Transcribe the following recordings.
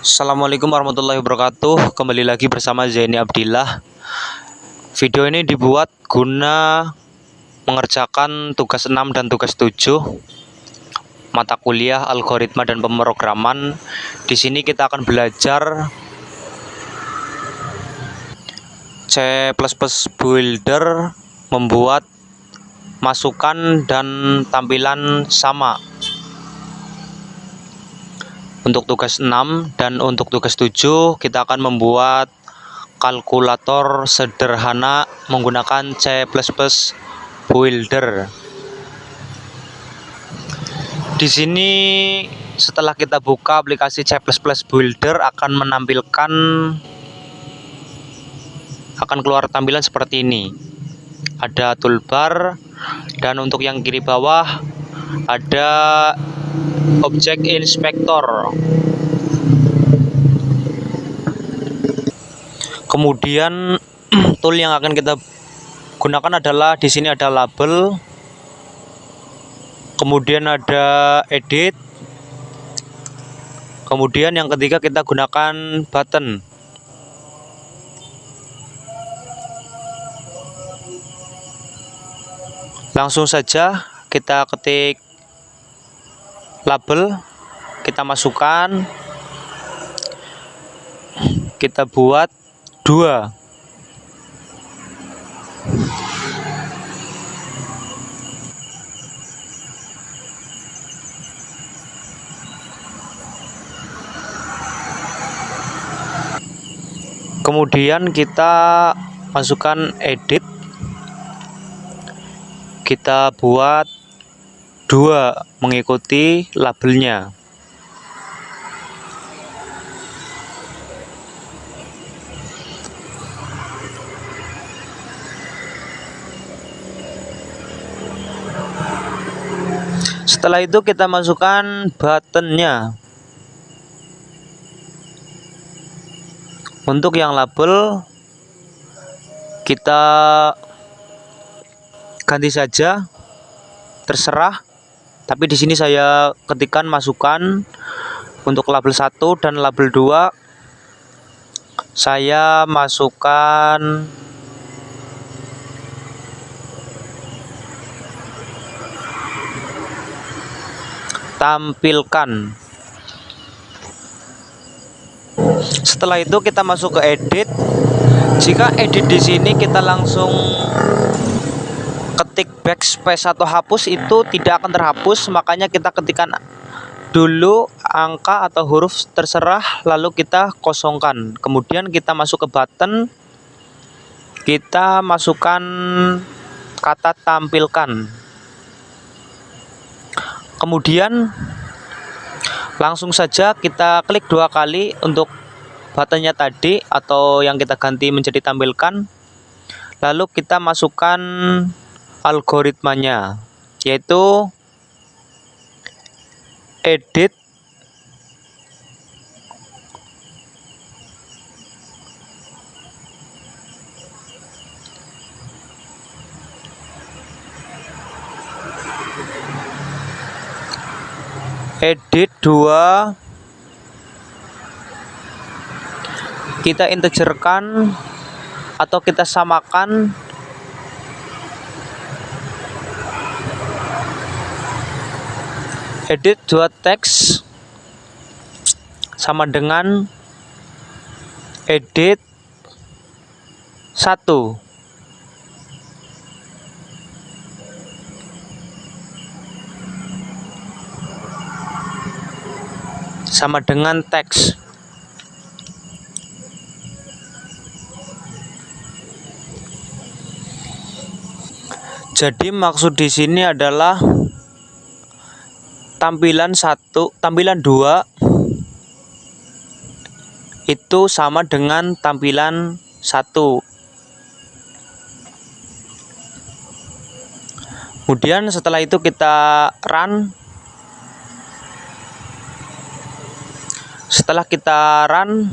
Assalamualaikum warahmatullahi wabarakatuh. Kembali lagi bersama Zaini Abdillah. Video ini dibuat guna mengerjakan tugas 6 dan tugas 7 mata kuliah algoritma dan pemrograman. Di sini kita akan belajar C++ Builder, membuat masukan dan tampilan sama untuk tugas 6, dan untuk tugas 7 kita akan membuat kalkulator sederhana menggunakan C++ Builder. Di sini setelah kita buka aplikasi C++ Builder akan keluar tampilan seperti ini. Ada toolbar, dan untuk yang kiri bawah ada objek inspektor. Kemudian tool yang akan kita gunakan adalah di sini ada label, kemudian ada edit, kemudian yang ketiga kita gunakan button. Langsung saja kita ketik label, kita masukkan, kita buat 2. Kemudian kita masukkan edit, kita buat 2 mengikuti labelnya. Setelah itu kita masukkan buttonnya. Untuk yang label kita ganti saja, terserah. Tapi di sini saya ketikkan masukan untuk label 1, dan label 2 saya masukkan tampilkan. Setelah itu kita masuk ke edit. Jika edit di sini kita langsung ketik backspace atau hapus, itu tidak akan terhapus, makanya kita ketikkan dulu angka atau huruf terserah, lalu kita kosongkan. Kemudian kita masuk ke button, kita masukkan kata tampilkan. Kemudian langsung saja kita klik 2 kali untuk buttonnya tadi, atau yang kita ganti menjadi tampilkan. Lalu kita masukkan algoritmanya, yaitu edit, edit 2, kita integerkan atau kita samakan edit 2 teks sama dengan edit 1. Sama dengan teks. Jadi maksud di sini adalah tampilan 2 itu sama dengan tampilan 1. Kemudian setelah itu kita run. Setelah kita run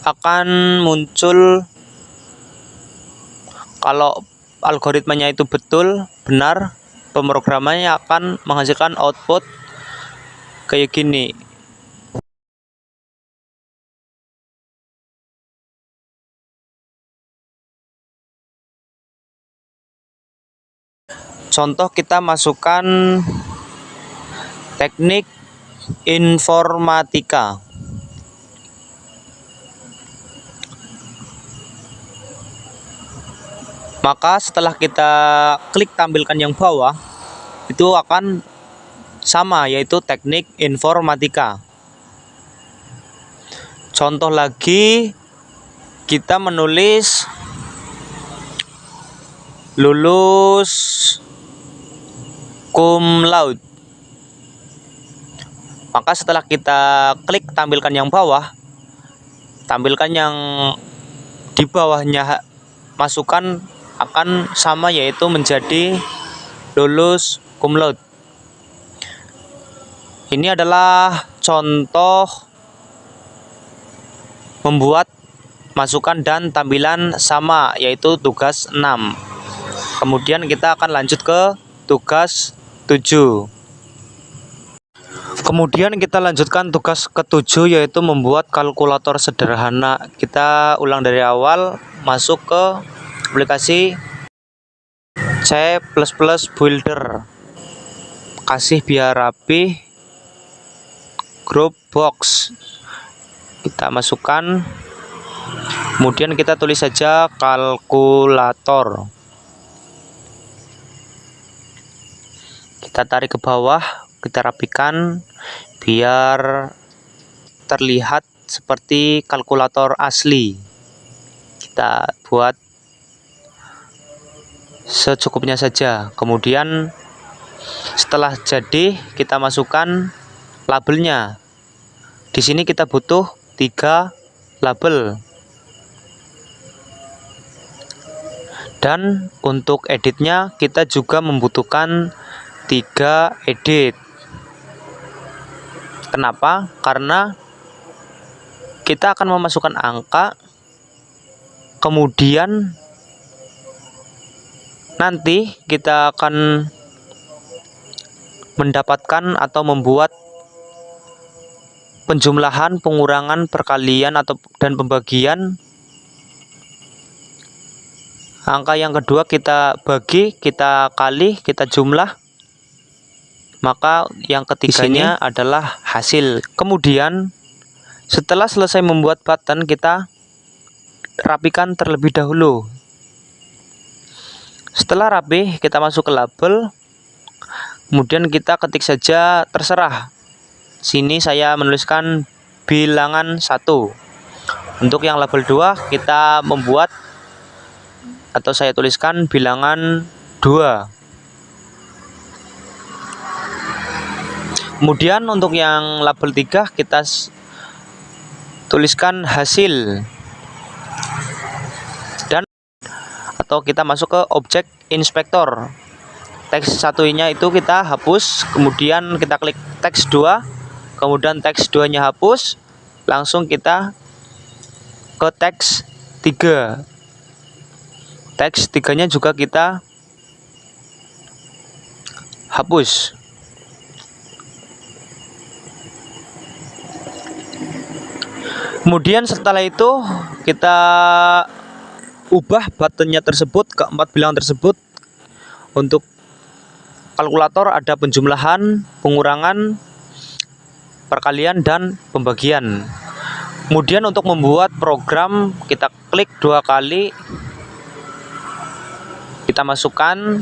akan muncul, kalau algoritmanya itu benar, pemrogramannya akan menghasilkan output kayak gini. Contoh kita masukkan teknik informatika. Maka setelah kita klik tampilkan yang bawah, itu akan sama, yaitu teknik informatika. Contoh lagi, kita menulis lulus cum laude. Maka setelah kita klik tampilkan yang bawah, tampilkan yang di bawahnya masukkan akan sama, yaitu menjadi lulus cum laude. Ini adalah contoh membuat masukan dan tampilan sama, yaitu tugas 6. Kemudian kita akan lanjut ke tugas 7. Kemudian kita lanjutkan tugas ke-7, yaitu membuat kalkulator sederhana. Kita ulang dari awal, masuk ke aplikasi C++ Builder, kasih biar rapi group box, kita masukkan, kemudian kita tulis saja kalkulator, kita tarik ke bawah, kita rapikan biar terlihat seperti kalkulator asli. Kita buat secukupnya saja. Kemudian setelah jadi, kita masukkan labelnya. Di sini kita butuh 3 label. Dan untuk editnya kita juga membutuhkan 3 edit. Kenapa? Karena kita akan memasukkan angka, kemudian nanti kita akan mendapatkan atau membuat penjumlahan, pengurangan, perkalian dan pembagian. Angka yang kedua kita bagi, kita kali, kita jumlah. Maka yang ketiganya adalah hasil. Kemudian setelah selesai membuat button, kita rapikan terlebih dahulu. Setelah rapi, kita masuk ke label. Kemudian kita ketik saja, terserah. Sini saya menuliskan bilangan 1. Untuk yang label 2, kita membuat atau saya tuliskan bilangan 2. Kemudian untuk yang label 3, kita tuliskan hasil. Dan atau kita masuk ke objek inspektor. Teks satunya itu kita hapus, kemudian kita klik teks 2, kemudian teks 2-nya hapus, langsung kita ke teks 3. Teks 3-nya juga kita hapus. Kemudian setelah itu kita ubah buttonnya tersebut ke 4 bilangan tersebut. Untuk kalkulator ada penjumlahan, pengurangan, perkalian, dan pembagian. Kemudian untuk membuat program, kita klik 2 kali, kita masukkan,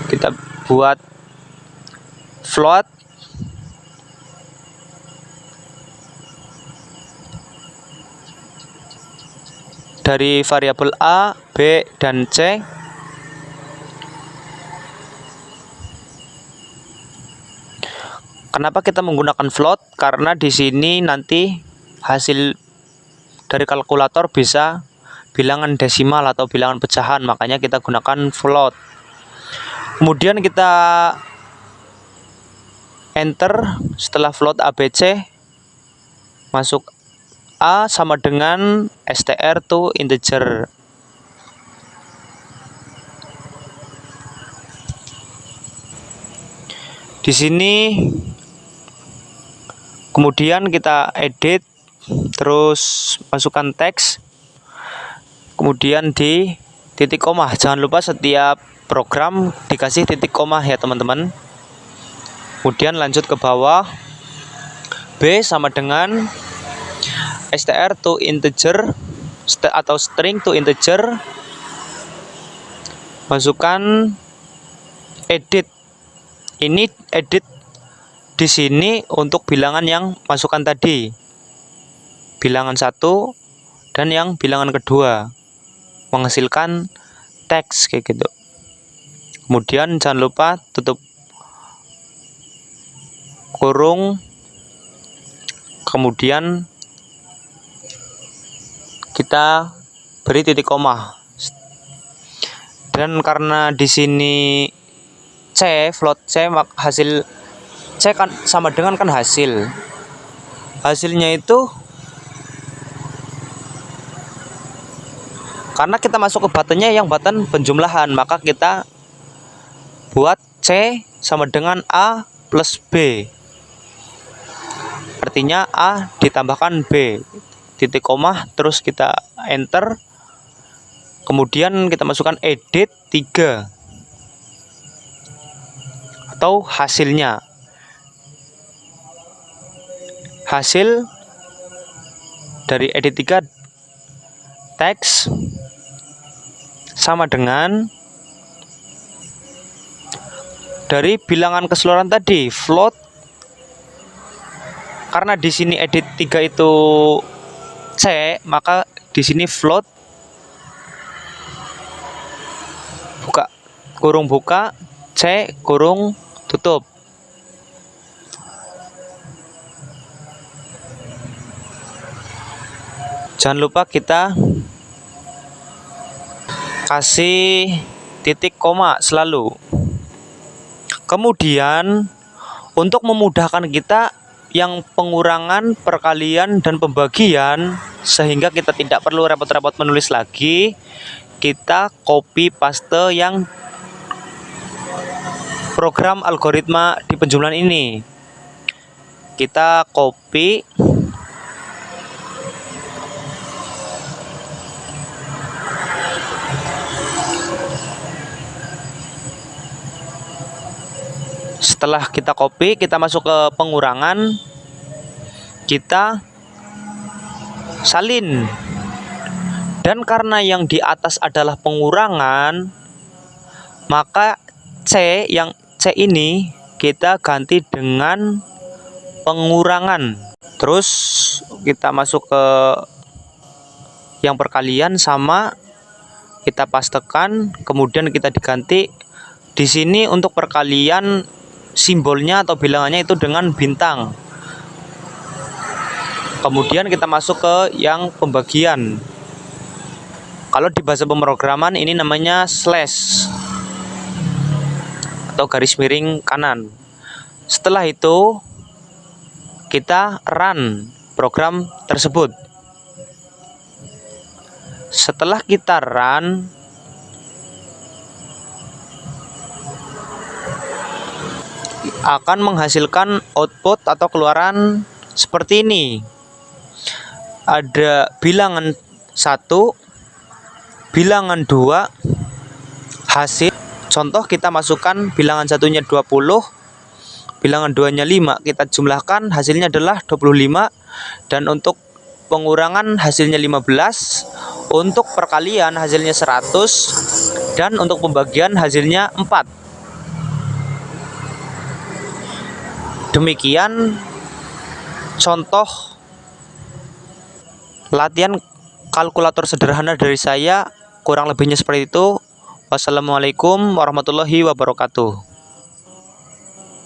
kita buat float. Dari variabel A, B, dan C. Kenapa kita menggunakan float? Karena di sini nanti hasil dari kalkulator bisa bilangan desimal atau bilangan pecahan, makanya kita gunakan float. Kemudian kita enter. Setelah float ABC, masuk A sama dengan str to integer. Di sini kemudian kita edit, terus masukkan teks, kemudian di titik koma. Jangan lupa setiap program dikasih titik koma ya teman-teman. Kemudian lanjut ke bawah, B sama dengan str to integer atau string to integer, masukkan edit. Ini edit di sini untuk bilangan yang masukkan tadi, bilangan 1 dan yang bilangan kedua, menghasilkan teks kayak gitu. Kemudian jangan lupa tutup kurung, kemudian kita beri titik koma. Dan karena di sini C, float C, hasil C kan sama dengan kan hasilnya itu, karena kita masuk ke buttonnya yang button penjumlahan, maka kita buat C sama dengan A plus B, artinya A ditambahkan B, titik koma, terus kita enter, kemudian kita masukkan edit 3 atau hasilnya. Hasil dari edit 3 teks sama dengan dari bilangan keseluruhan tadi, float. Karena di sini edit 3 itu C, maka di sini float, buka kurung buka, C kurung tutup. Jangan lupa kita kasih titik koma selalu. Kemudian untuk memudahkan kita yang pengurangan, perkalian, dan pembagian, sehingga kita tidak perlu repot-repot menulis lagi, kita copy paste yang program algoritma di penjumlahan ini. Kita copy, setelah kita copy, kita masuk ke pengurangan, kita salin. Dan karena yang di atas adalah pengurangan, maka C ini kita ganti dengan pengurangan. Terus kita masuk ke yang perkalian sama, kita pastekan, kemudian kita diganti. Di sini untuk perkalian simbolnya atau bilangannya itu dengan bintang. Kemudian kita masuk ke yang pembagian. Kalau di bahasa pemrograman ini namanya slash atau garis miring kanan. Setelah itu kita run program tersebut. Setelah kita run, akan menghasilkan output atau keluaran seperti ini. Ada bilangan 1, bilangan 2, hasil. Contoh kita masukkan bilangan satunya 20, bilangan 2-nya 5, kita jumlahkan hasilnya adalah 25, dan untuk pengurangan hasilnya 15, untuk perkalian hasilnya 100, dan untuk pembagian hasilnya 4. Demikian contoh latihan kalkulator sederhana dari saya, kurang lebihnya seperti itu. Wassalamualaikum warahmatullahi wabarakatuh.